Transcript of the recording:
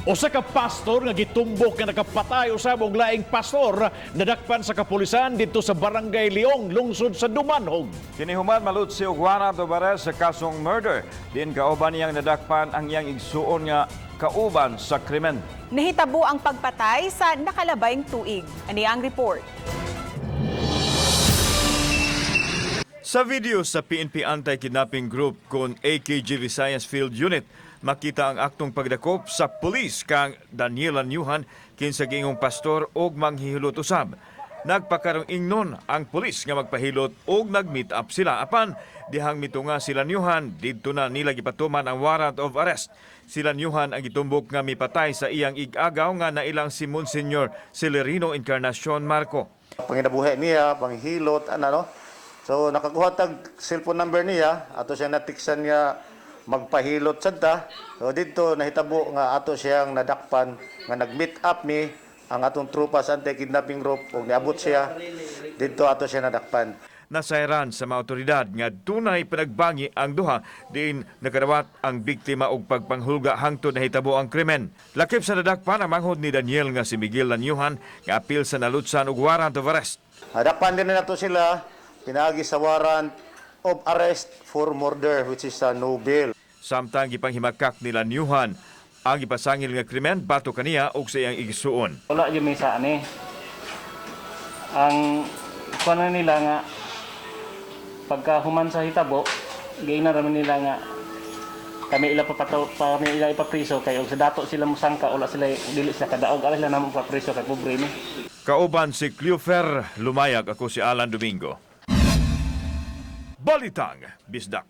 Usa ka pastor nga gitumbok nga nakapatay usab og laing pastor nadakpan sa kapulisan dito sa Barangay Leong, lungsod sa Dumanhog. Kinihuman malut si warrant of arrest sa kasong murder. Din kauban niyang nadakpan ang iyang igsuon nga kauban sa krimen. Nahitabo ang pagpatay sa nakalabayng tuig. Ani ang report. Sa video sa PNP Anti-Kidnapping Group kon AKG Visayas Field Unit, makita ang aktong pagdakop sa pulis kang Daniel Anyuhan kinsa giingong pastor og manghihilot usab. Nagpakarong ingnon ang pulis nga magpahilot og nag-meet up sila apan dihang mitunga sila Anyuhan didto na nila gipatuman ang warrant of arrest. Sila Anyuhan ang gitumbok nga mipatay sa iyang igagaw nga nailang si Monsignor Celerino Encarnacion Marco. Panginabuhi niya, panghilot, ano. So nakakuha tag cellphone number niya, ato siya natiksan niya magpahilot sadta. So dito nahitabo nga ato siyang nadakpan nga nag-meet up mi ang atong trupa sa anti-kidnapping group ug niabot siya dito ato siya nadakpan. Nasayran sa mga otoridad nga dunay pinagbangi ang duha diin nakarawat ang biktima og pagpanghulga hangtod nahitabo ang krimen. Lakip sa nadakpan ang manghod ni Daniel nga si Miguel Anyuhan nga apil sa nalutsan og warrant of arrest. Nadakpan din nato sila pinagi sa warrant of arrest for murder which is no bail. Samtang gipanghimakak nila Anyuhan ang ipasangil nga krimen bato kaniya og sa iyang igsuon. Wala yung may saan eh. Ang kuwan nila nga pagka human sa hitabo, gina raman nila nga kami ila ipapriso kay og sa dato sila musangka wala sila dili sila kadaog ala sila namo ipapriso kay pobre ni. Kauban si Cleofer Lumayag, ako si Alan Domingo. Balitang Bisdak.